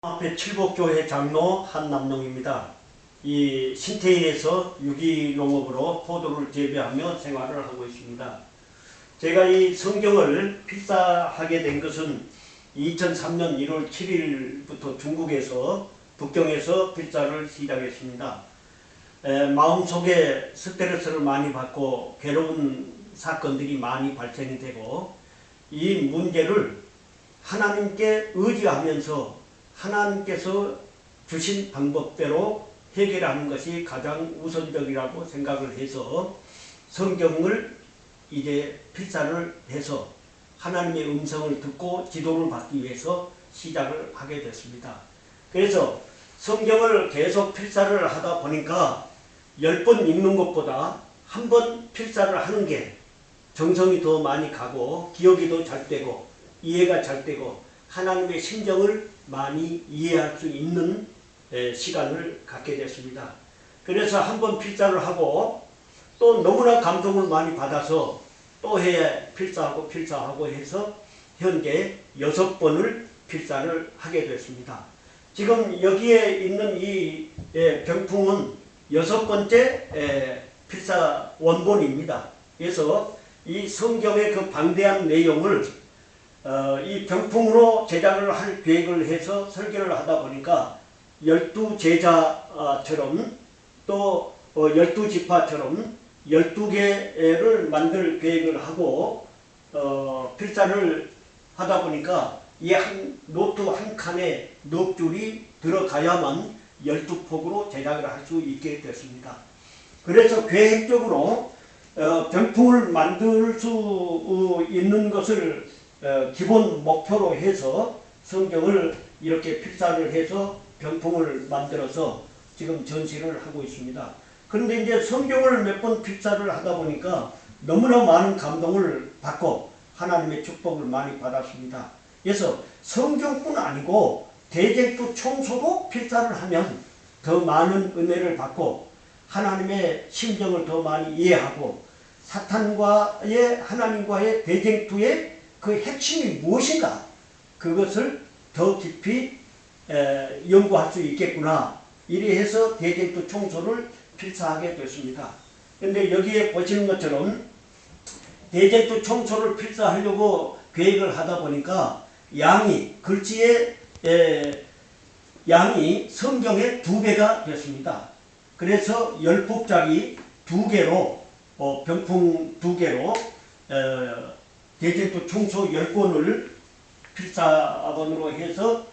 앞에 칠복교회 장로 한남농입니다. 이 신태인에서 유기농업으로 포도를 재배하며 생활을 하고 있습니다. 제가 이 성경을 필사하게 된 것은 2003년 1월 7일부터 중국에서 북경에서 필사를 시작했습니다. 마음속에 스트레스를 많이 받고 괴로운 사건들이 많이 발생이 되고 이 문제를 하나님께 의지하면서 하나님께서 주신 방법대로 해결하는 것이 가장 우선적이라고 생각을 해서 성경을 이제 필사를 해서 하나님의 음성을 듣고 지도를 받기 위해서 시작을 하게 됐습니다. 그래서 성경을 계속 필사를 하다 보니까 10번 읽는 것보다 한 번 필사를 하는 게 정성이 더 많이 가고 기억이 더 잘 되고 이해가 잘 되고 하나님의 심정을 많이 이해할 수 있는 시간을 갖게 됐습니다. 그래서 한 번 필사를 하고 또 너무나 감동을 많이 받아서 또 해 필사하고 해서 현재 6번을 필사를 하게 됐습니다. 지금 여기에 있는 이 병풍은 6번째 필사 원본입니다. 그래서 이 성경의 그 방대한 내용을 이 병풍으로 제작을 할 계획을 해서 설계를 하다 보니까 12제자처럼 또 12지파처럼 12개를 만들 계획을 하고 필사를 하다 보니까 이 한 노트 한 칸에 넉 줄이 들어가야만 12폭으로 제작을 할 수 있게 됐습니다. 그래서 계획적으로 병풍을 만들 수 있는 것을 기본 목표로 해서 성경을 이렇게 필사를 해서 병풍을 만들어서 지금 전시를 하고 있습니다. 그런데 이제 성경을 몇 번 필사를 하다 보니까 너무나 많은 감동을 받고 하나님의 축복을 많이 받았습니다. 그래서 성경뿐 아니고 대쟁투 총소도 필사를 하면 더 많은 은혜를 받고 하나님의 심정을 더 많이 이해하고 사탄과의 하나님과의 대쟁투의 그 핵심이 무엇인가 그것을 더 깊이 연구할 수 있겠구나 이래 해서 대쟁투 총소를 필사하게 됐습니다. 그런데 여기에 보시는 것처럼 대쟁투 총소를 필사하려고 계획을 하다 보니까 양이 글씨의 양이 성경의 2배가 됐습니다. 그래서 10폭짜리 2개로 병풍 2개로 대쟁투 총소 10권을 필사본으로 해서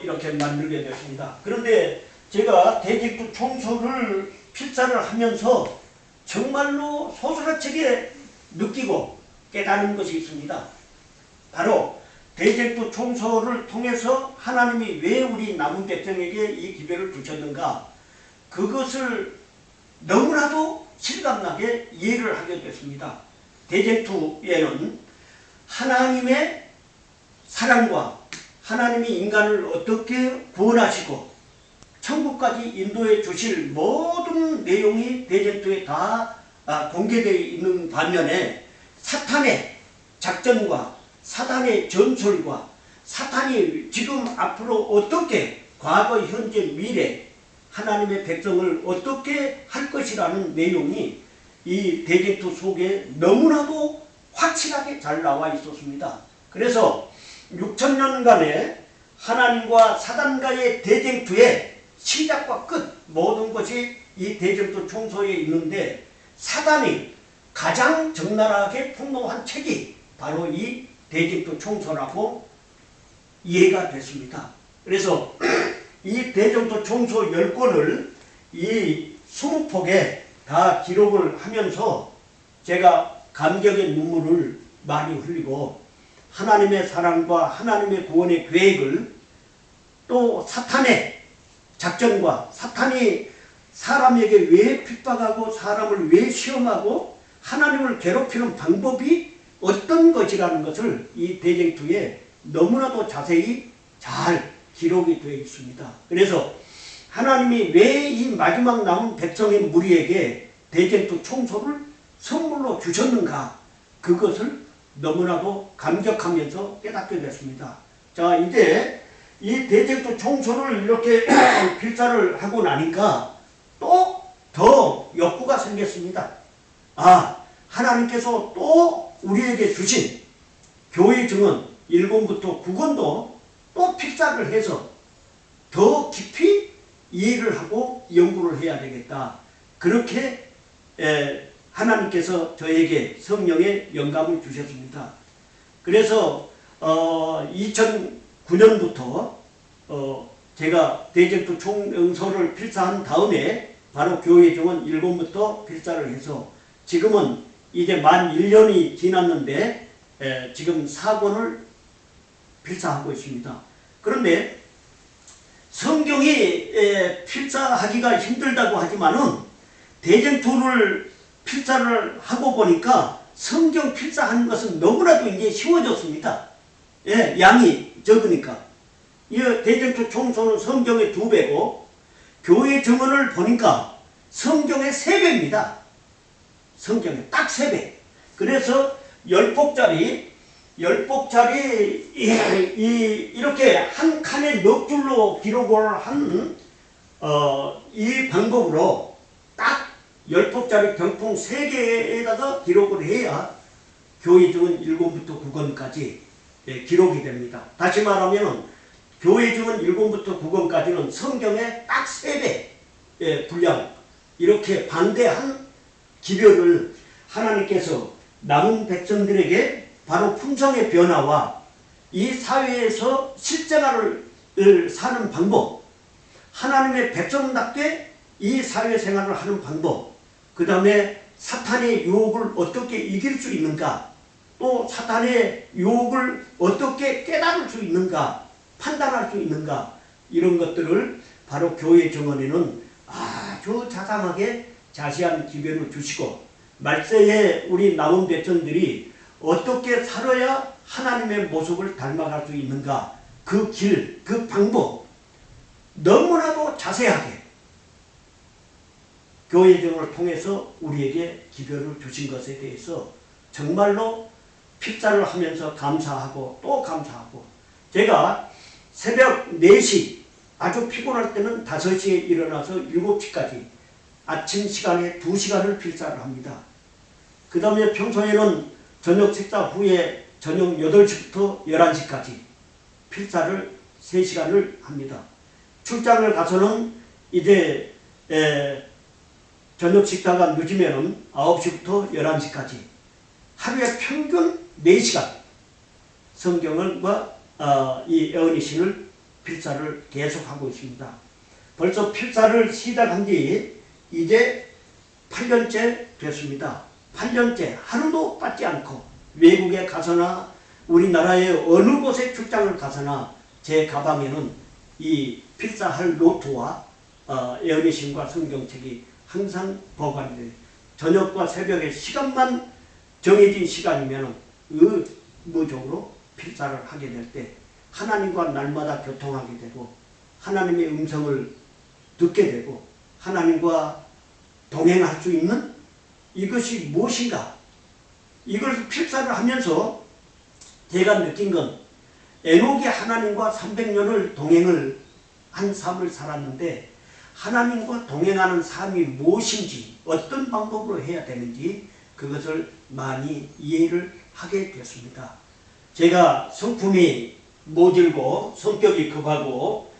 이렇게 만들게 됐습니다. 그런데 제가 대쟁투 총소를 필사를 하면서 정말로 소스라치게 느끼고 깨달은 것이 있습니다. 바로 대쟁투 총소를 통해서 하나님이 왜 우리 남은 백성에게 이 기별을 주셨는가 그것을 너무나도 실감나게 이해를 하게 됐습니다. 대쟁투에는 하나님의 사랑과 하나님이 인간을 어떻게 구원하시고 천국까지 인도해 주실 모든 내용이 대쟁투에 다 공개되어 있는 반면에 사탄의 작전과 사탄의 전술과 사탄이 지금 앞으로 어떻게 과거, 현재, 미래 하나님의 백성을 어떻게 할 것이라는 내용이 이 대쟁투 속에 너무나도 확실하게 잘 나와 있었습니다. 그래서 6천년간의 하나님과 사단과의 대쟁투의 시작과 끝 모든 것이 이 대쟁투 총소에 있는데 사단이 가장 적나라하게 폭로한 책이 바로 이 대쟁투 총소라고 이해가 됐습니다. 그래서 이 대쟁투 총소 10권을 이 20폭에 다 기록을 하면서 제가 감격의 눈물을 많이 흘리고 하나님의 사랑과 하나님의 구원의 계획을 또 사탄의 작전과 사탄이 사람에게 왜 핍박하고 사람을 왜 시험하고 하나님을 괴롭히는 방법이 어떤 것이라는 것을 이 대쟁투에 너무나도 자세히 잘 기록이 되어 있습니다. 그래서 하나님이 왜 이 마지막 남은 백성의 무리에게 대쟁투 총소를 선물로 주셨는가 그것을 너무나도 감격하면서 깨닫게 됐습니다. 자, 이제 이 대쟁투 총소를 이렇게 필사를 하고 나니까 또 더 욕구가 생겼습니다. 아, 하나님께서 또 우리에게 주신 교회 증언 1권부터 9권도 또 필사를 해서 더 깊이 이해를 하고 연구를 해야 되겠다. 그렇게 하나님께서 저에게 성령의 영감을 주셨습니다. 그래서 2009년부터 제가 대쟁투 총영서를 필사한 다음에 바로 교회 증언 1권부터 필사를 해서 지금은 이제 만 1년이 지났는데 지금 4권을 필사하고 있습니다. 그런데 성경이 필사하기가 힘들다고 하지만은 대쟁투를 필사를 하고 보니까 성경 필사하는 것은 너무나도 이제 쉬워졌습니다. 예, 양이 적으니까. 이 대쟁투 총소는 성경의 2배고 교회 증언을 보니까 성경의 3배입니다. 성경의 딱 3배. 그래서 10복짜리 이렇게 한 칸에 몇 줄로 기록을 한 이 방법으로 딱 10복짜리 병풍 3개에다가 기록을 해야 교회 증언 1권부터 9권까지 기록이 됩니다. 다시 말하면 교회 증언 1권부터 9권까지는 성경의 딱 3배 분량, 이렇게 방대한 기별을 하나님께서 남은 백성들에게 바로 품성의 변화와 이 사회에서 실생활을 사는 방법, 하나님의 백성답게 이 사회생활을 하는 방법, 그 다음에 사탄의 유혹을 어떻게 이길 수 있는가, 또 사탄의 유혹을 어떻게 깨달을 수 있는가, 판단할 수 있는가, 이런 것들을 바로 교회 정원에는 아주 자상하게 자세한 기별을 주시고, 말세에 우리 남은 백성들이 어떻게 살아야 하나님의 모습을 닮아갈 수 있는가, 그 길, 그 방법 너무나도 자세하게 교회 정원을 통해서 우리에게 기별을 주신 것에 대해서 정말로 필사를 하면서 감사하고 또 감사하고, 제가 새벽 4시, 아주 피곤할 때는 5시에 일어나서 7시까지 아침 시간에 2시간을 필사를 합니다. 그 다음에 평소에는 저녁 식사 후에 저녁 8시부터 11시까지 필사를 3시간을 합니다. 출장을 가서는 이제 저녁 식사가 늦으면은 9시부터 11시까지 하루에 평균 4시간 성경과 이 애언이신을 필사를 계속하고 있습니다. 벌써 필사를 시작한 지 이제 8년째 됐습니다. 8년째 하루도 빠지 않고 외국에 가서나 우리나라의 어느 곳에 출장을 가서나 제 가방에는 이 필사할 노트와 애언이신과 성경책이 항상 보관이 돼요. 저녁과 새벽에 시간만 정해진 시간이면 의무적으로 필사를 하게 될 때 하나님과 날마다 교통하게 되고 하나님의 음성을 듣게 되고 하나님과 동행할 수 있는 이것이 무엇인가, 이걸 필사를 하면서 제가 느낀 건 에녹이 하나님과 300년을 동행을 한 삶을 살았는데 하나님과 동행하는 삶이 무엇인지, 어떤 방법으로 해야 되는지 그것을 많이 이해를 하게 됐습니다. 제가 성품이 모질고 성격이 급하고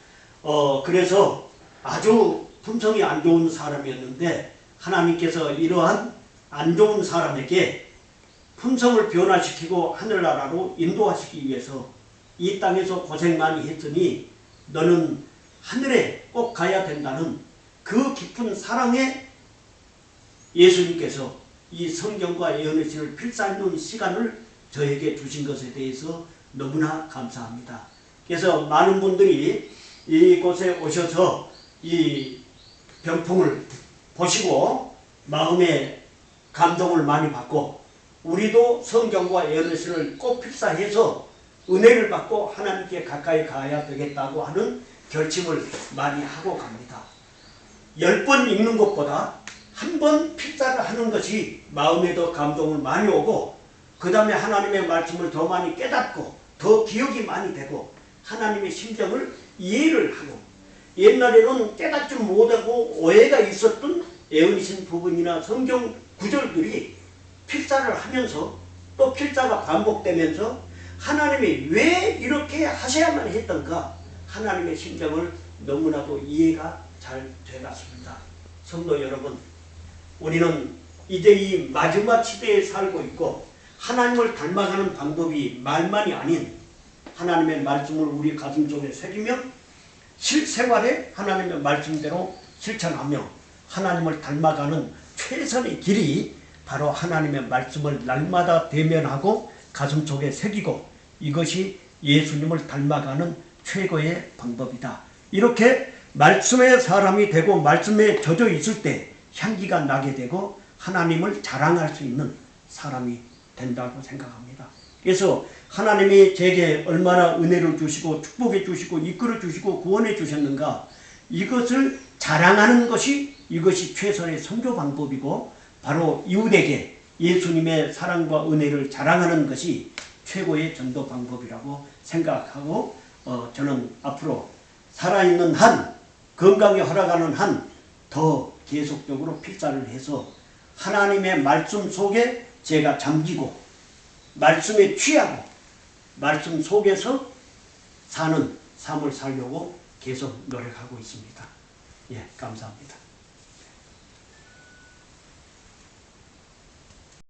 그래서 아주 품성이 안 좋은 사람이었는데 하나님께서 이러한 안 좋은 사람에게 품성을 변화시키고 하늘나라로 인도하시기 위해서 이 땅에서 고생 많이 했으니 너는 하늘에 꼭 가야 된다는 그 깊은 사랑에 예수님께서 이 성경과 예언의 필사하는 시간을 저에게 주신 것에 대해서 너무나 감사합니다. 그래서 많은 분들이 이곳에 오셔서 이 병풍을 보시고 마음에 감동을 많이 받고 우리도 성경과 예언의 꼭 필사해서 은혜를 받고 하나님께 가까이 가야 되겠다고 하는 결심을 많이 하고 갑니다. 10번 읽는 것보다 한 번 필사를 하는 것이 마음에 더 감동을 많이 오고 그 다음에 하나님의 말씀을 더 많이 깨닫고 더 기억이 많이 되고 하나님의 심정을 이해를 하고, 옛날에는 깨닫지 못하고 오해가 있었던 예언이신 부분이나 성경 구절들이 필사를 하면서 또 필사가 반복되면서 하나님이 왜 이렇게 하셔야만 했던가 하나님의 심정을 너무나도 이해가 잘 되었습니다. 성도 여러분, 우리는 이제 이 마지막 시대에 살고 있고 하나님을 닮아가는 방법이 말만이 아닌 하나님의 말씀을 우리 가슴속에 새기며 실생활에 하나님의 말씀대로 실천하며 하나님을 닮아가는 최선의 길이 바로 하나님의 말씀을 날마다 대면하고 가슴속에 새기고, 이것이 예수님을 닮아가는 최고의 방법이다. 이렇게 말씀의 사람이 되고 말씀에 젖어 있을 때 향기가 나게 되고 하나님을 자랑할 수 있는 사람이 된다고 생각합니다. 그래서 하나님이 제게 얼마나 은혜를 주시고 축복해 주시고 이끌어 주시고 구원해 주셨는가, 이것을 자랑하는 것이 이것이 최선의 선교 방법이고 바로 이웃에게 예수님의 사랑과 은혜를 자랑하는 것이 최고의 전도 방법이라고 생각하고 저는 앞으로 살아있는 한, 건강이 허락하는 한 더 계속적으로 필사를 해서 하나님의 말씀 속에 제가 잠기고 말씀에 취하고 말씀 속에서 사는 삶을 살려고 계속 노력하고 있습니다. 예, 감사합니다.